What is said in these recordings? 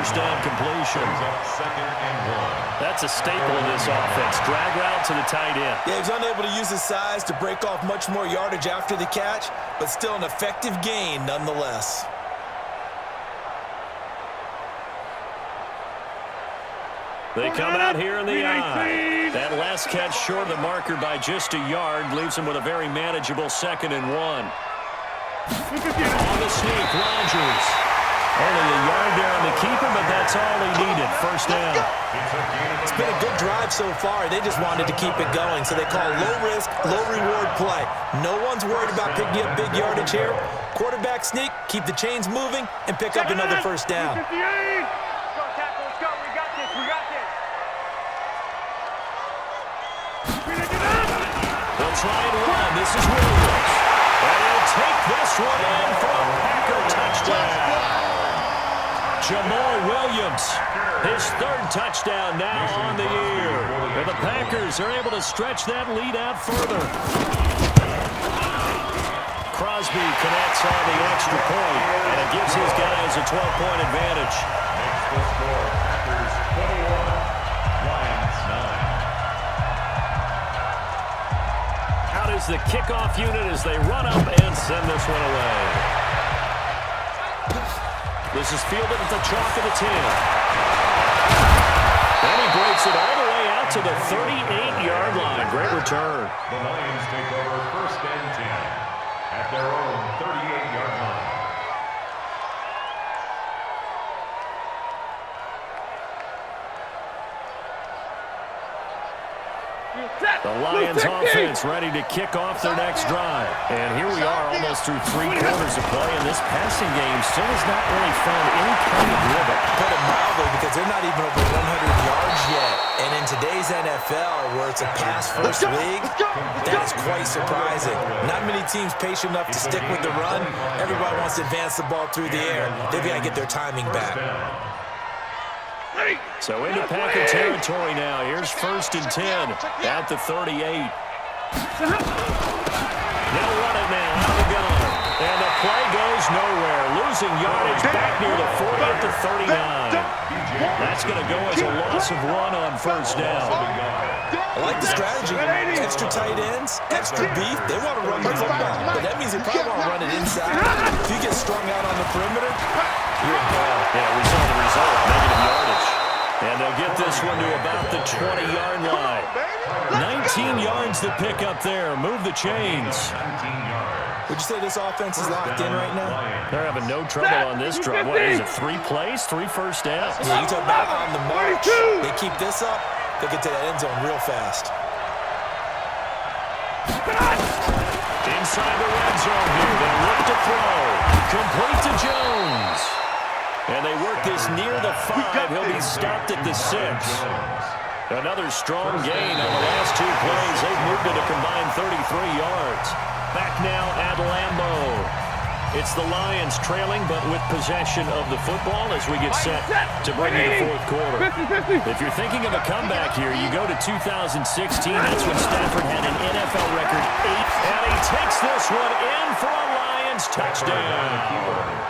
first down completion. That's a staple of this offense. Drag route to the tight end. Yeah, he's unable to use his size to break off much more yardage after the catch, but still an effective gain nonetheless. They come out here in the eye. That last catch short of the marker by just a yard leaves him with a very manageable 2nd and 1. On the sneak, Rodgers. Only a yard there on the keeper, but that's all he needed. First down. It's been a good drive so far. They just wanted to keep it going, so they call low-risk, low-reward play. No one's worried about picking up big yardage here. Quarterback sneak, keep the chains moving, and pick up another first down. They'll try and run. This is Williams. And he'll take this one in for a Packer touchdown. Jamal Williams, his 3rd touchdown now on the year. And the Packers are able to stretch that lead out further. Crosby connects on the extra point, and it gives his guys a 12-point advantage. Makes the score Packers 21, Lions 9. Out is the kickoff unit as they run up and send this one away. This is fielded at the chalk of the 10. And he breaks it all the way out to the 38-yard line. Great return. The Lions take over 1st and 10 at their own 38-yard line. The Lions offense ready to kick off their next drive. And here we are almost through 3 quarters of play, and this passing game still has not really found any kind of rhythm. Put it mildly, because they're not even over 100 yards yet. And in today's NFL, where it's a pass-first league, that is quite surprising. Not many teams patient enough to stick with the run. Everybody wants to advance the ball through the air. They've got to get their timing back. So into Packer territory now. Here's 1st and 10 at the 38. They'll run it now out of the gun. And the play goes nowhere. Losing yardage back near the 40 at the 39. That's going to go as a loss of 1 on 1st down. I like the strategy. Extra tight ends, extra beef. They want to run the football, but that means they probably want to run it inside. If you get strung out on the perimeter, you're in ball. Yeah, we saw the result, negative yardage. And they'll get this one to about the 20-yard line. 19 yards to pick up there. Move the chains. Would you say this offense is locked in right now? They're having no trouble on this drive. What is it, 3 plays, 3 first downs? Yeah, you talk about on the march. They keep this up, they'll get to that end zone real fast. Inside the red zone here. They look to throw. Complete to Jones. And they work this near the 5. He'll be stopped at the 6. Another strong gain on the last 2 plays. They've moved it a combined 33 yards. Back now at Lambeau. It's the Lions trailing, but with possession of the football as we get set to bring you the 4th quarter. If you're thinking of a comeback here, you go to 2016. That's when Stafford had an NFL record 8. And he takes this one in for a Lions touchdown.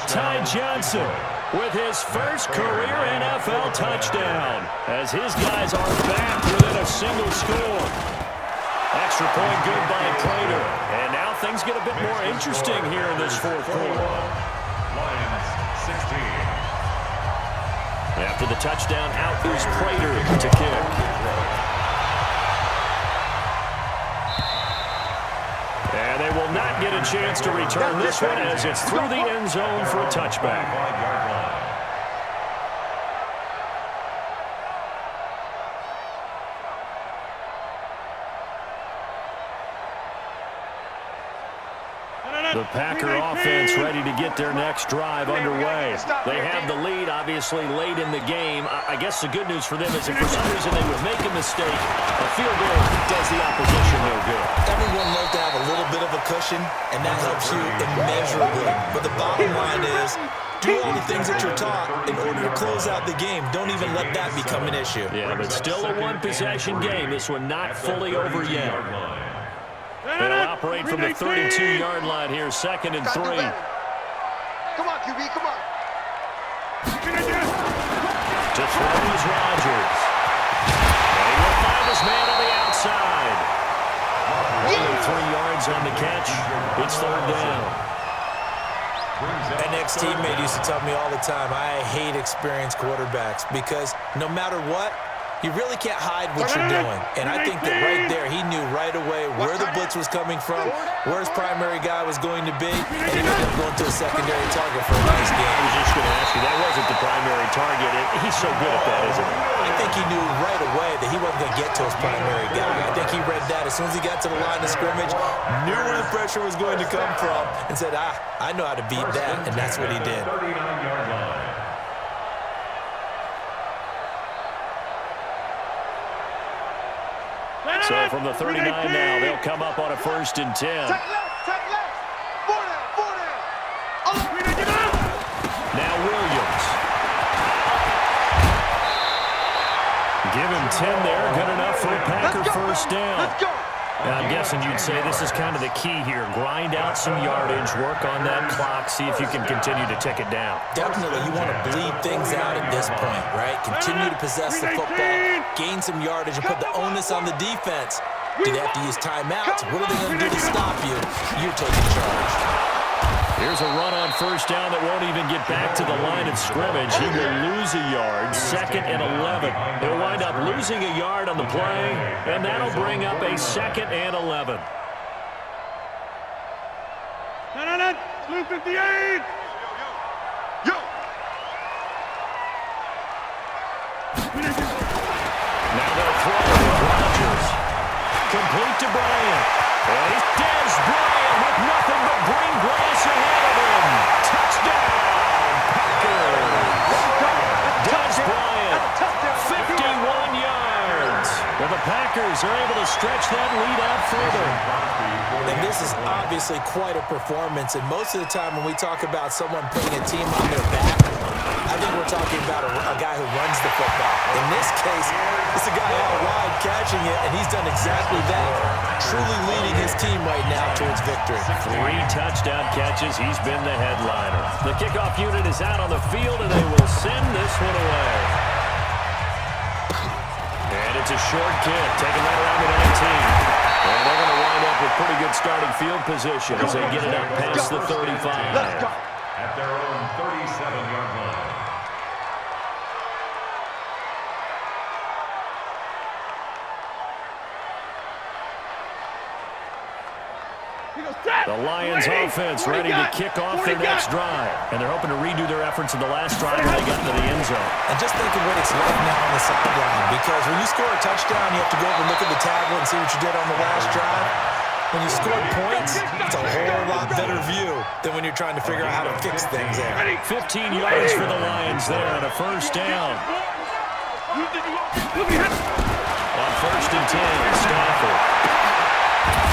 Ty Johnson with his first career NFL touchdown as his guys are back within a single score. Extra point good by Prater. And now things get a bit more interesting here in this 4th quarter. Lions 16. After the touchdown, out is Prater to kick. And they will not get a chance to return this one as it's through the end zone for a touchback. The Packer offense ready to get their next drive underway. They have the lead, obviously, late in the game. I guess the good news for them is if for some reason they would make a mistake, a field goal does the opposition no good. Everyone loves to have a little bit of a cushion, and that helps you immeasurably. But the bottom line is, do all the things that you're taught in order to close out the game. Don't even let that become an issue. Yeah, but still a one-possession game. This one not fully over yet. They'll operate from the 32-yard line here, 2nd and 3. Come on, QB, come on. To throw is Rodgers. And he will find his man on the outside. Only 3 yards on the catch. It's third down. An ex-teammate used to tell me all the time, I hate experienced quarterbacks because no matter what, you really can't hide what you're doing. And I think that right there, he knew right away where the blitz was coming from, where his primary guy was going to be, and he was going to a secondary target for a nice game. I was just going to ask you, that wasn't the primary target. He's so good at that, isn't he? I think he knew right away that he wasn't going to get to his primary guy. I think he read that as soon as he got to the line of scrimmage, knew where the pressure was going to come from, and said, I know how to beat that, and that's what he did. 39-yard line. So from the 39 now, they'll come up on a 1st and 10. Take left. 4 down. Now Williams. Give him 10 there. Good enough for a Packer first down. Let's go. I'm guessing you'd say this is kind of the key here. Grind out some yardage, work on that clock, see if you can continue to tick it down. Definitely, you want to bleed things out at this point, right? Continue to possess the football, gain some yardage, and put the onus on the defense. Do they have to use timeouts? What are they going to do to stop you? You're taking charge. Here's a run on first down that won't even get back to the line of scrimmage. He will lose a yard, 2nd and 11. He'll wind up losing a yard on the play, and that'll bring up a 2nd and 11. Blue 58. Yo. Now they'll throw with Rodgers. Complete to Bryant. And he's Dez Bryant with nothing but green grass ahead of him. Touchdown, Packers. Dez Bryant, 51 yards. Well, the Packers are able to stretch that lead out further. And this is obviously quite a performance. And most of the time when we talk about someone putting a team on their back, I think we're talking about a guy who runs the football. In this case, it's a guy out wide catching it, and he's done exactly that, truly leading his team right now towards victory. 3 touchdown catches. He's been the headliner. The kickoff unit is out on the field, and they will send this one away. And it's a short kick, taken right around the 19. And they're going to wind up with pretty good starting field position as they get it up past the 35. Let's go. At their own 37-yard line. The Lions offense ready to kick off their next drive. And they're hoping to redo their efforts in the last drive when they got into the end zone. And just think of what it's like now on the sideline, because when you score a touchdown, you have to go over and look at the tablet and see what you did on the last drive. When you score points, it's a whole lot better view than when you're trying to figure out how to fix things there. 15 yards for the Lions there on a first down. On 1st and 10, Stafford.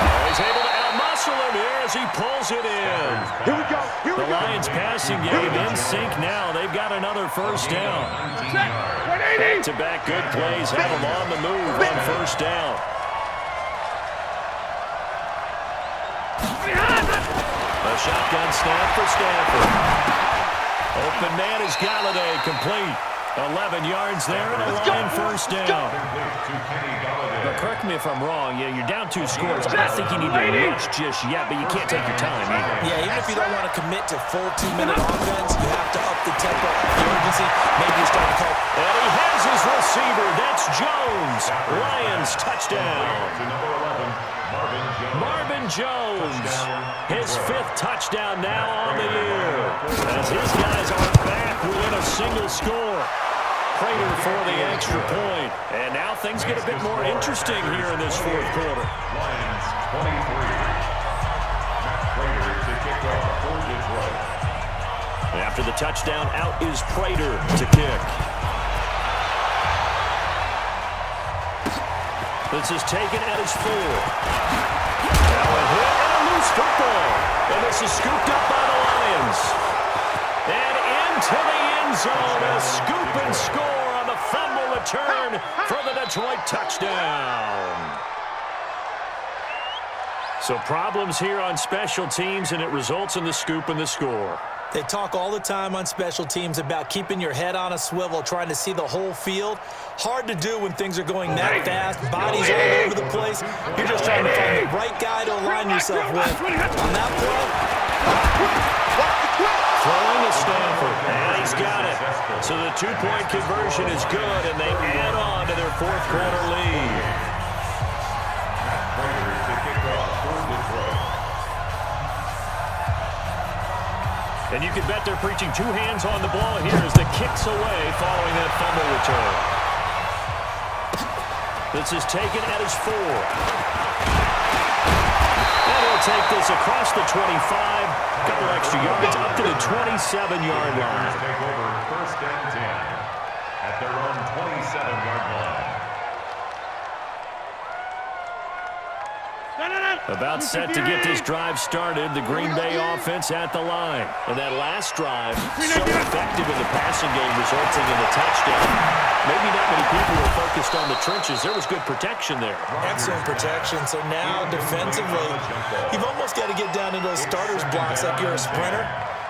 Oh, he's able to outmuscle him here as he pulls it in. Here we go. The Lions passing game in sync now. They've got another first down. Back-to-back good plays have them on the move on first down. A shotgun snap for Stafford. Open man is Galladay, complete. 11 yards there and a line first down. But correct me if I'm wrong. Yeah, you're down 2 scores. I don't think you need to rush just yet, but you can't take your time either. Yeah, even if you don't want to commit to full 2-minute offense, you have to up the tempo, up the urgency. Maybe you start to call. And he has his receiver. That's Jones. Lions touchdown. Marvin Jones. His 5th touchdown now on the year. As his guys are back within a single score. Prater for the extra point. And now things get a bit more interesting here in this 4th quarter. Lions 23. Prater to kick off for Detroit. After the touchdown, out is Prater to kick. This is taken at his 4. Now a hit and a loose football. And this is scooped up by the Lions. And into the end zone, a scoop and score on the fumble return for the Detroit touchdown. So problems here on special teams, and it results in the scoop and the score. They talk all the time on special teams about keeping your head on a swivel, trying to see the whole field. Hard to do when things are going that fast, bodies all over the place. You're just trying to find the right guy to align yourself with. On that play, throwing to Stanford, and he's got it. So the two-point conversion is good, and they add on to their fourth quarter lead. And you can bet they're preaching two hands on the ball here as the kick's away following that fumble return. This is taken at his 4. And he'll take this across the 25. A couple extra yards up to the 27-yard line. Take over first and 10 at their own 27-yard line. About set to get this drive started. The Green Bay offense at the line. And that last drive, so effective in the passing game, resulting in a touchdown. Maybe not many people were focused on the trenches. There was good protection there. excellent protection. So now defensively, you've almost got to get down into those starters blocks like you're a sprinter.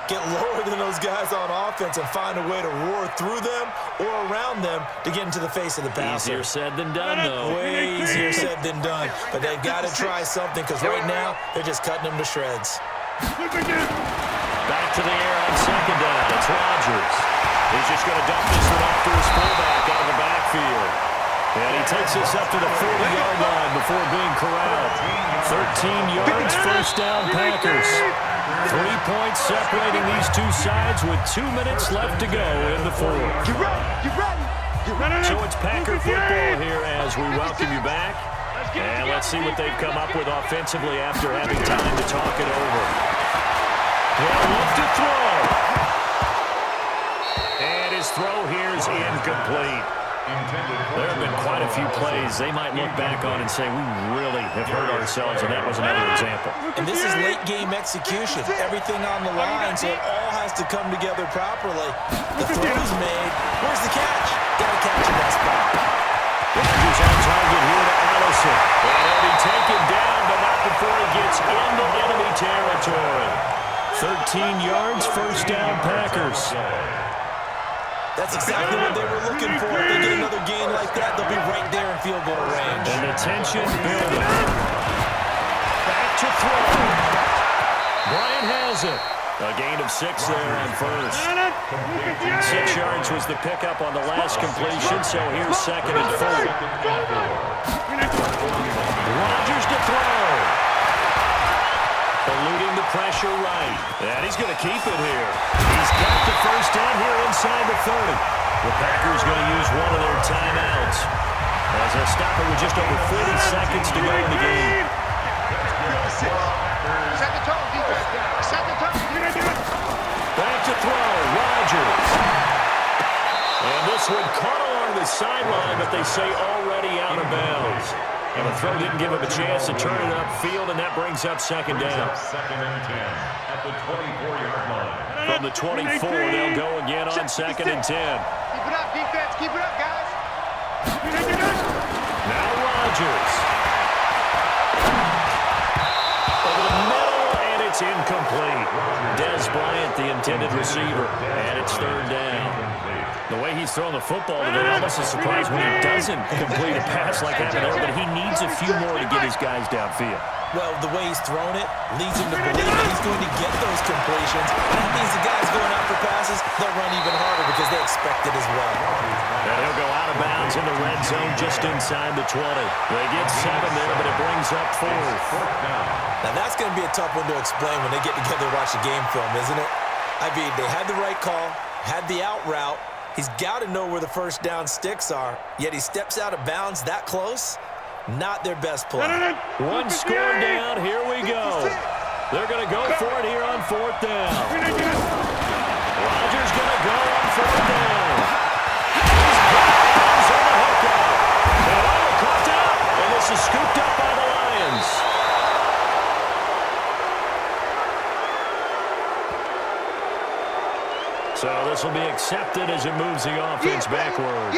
Get lower than those guys on offense and find a way to roar through them or around them to get into the face of the passer. Easier said than done, though. Way easier said than done. But they've got to try something because right now they're just cutting them to shreds. Back to the air on second down. It's Rodgers. He's just going to dump this one off to his fullback out of the backfield. And he takes this up to the 40-yard line before being corralled. 13 yards, first down, Packers. 3 points separating these two sides with 2 minutes left to go in the fourth. So it's Packer football here as we welcome you back. And let's see what they've come up with offensively after having time to talk it over. They'll look to throw. And his throw here is incomplete. There have been quite a few plays they might look back on and say, we really have hurt ourselves, and that was another example. And this is late-game execution. Everything on the line, so it all has to come together properly. The throw's made. Where's the catch? Got to catch in that spot. Rodgers on target here to Allison. And he'll be taken down, but not before he gets into enemy territory. 13 yards, first down, Packers. That's exactly what they were looking for. If they get another gain like that, they'll be right there in field goal range. And the tension building. Back to throw. Bryant has it. A gain of 6 there on first. 6 yards was the pickup on the last completion, so here's second and 4. Rodgers to throw. Eluding the pressure right. And he's going to keep it here. He's got the first down here inside the 30. The Packers going to use one of their timeouts as they stop it with just over 40 seconds to go in the game. Set the tone, defense. Set the tone. Back to throw. Rodgers. And this one caught along the sideline, but they say already out of bounds. And the throw didn't give him a chance to turn it upfield, and that brings up second down. Second and 10 at the 24-yard line. From the 24, they'll go again on second and 10. Keep it up, defense. Keep it up, guys. Now Rodgers. Over the middle, and it's incomplete. Dez Bryant, the intended receiver, and it's third down. The way he's throwing the football today, almost a surprise when he doesn't complete a pass like that there, but he needs a few more to get his guys downfield. Well, the way he's thrown it leads him to believe that he's going to get those completions. That means the guys going after passes, they'll run even harder because they expect it as well. And he'll go out of bounds in the red zone just inside the 20. They get 7 there, but it brings up 4. Now, that's going to be a tough one to explain when they get together to watch the game film, isn't it? I mean, they had the right call, had the out route. He's got to know where the first down sticks are, yet he steps out of bounds that close. Not their best play. One score down. Here we go. They're going to go for it here on fourth down. Rodgers going to go on fourth down. He's on the hookup. And caught out. And this is scooped up by the Lions. So this will be accepted as it moves the offense backwards.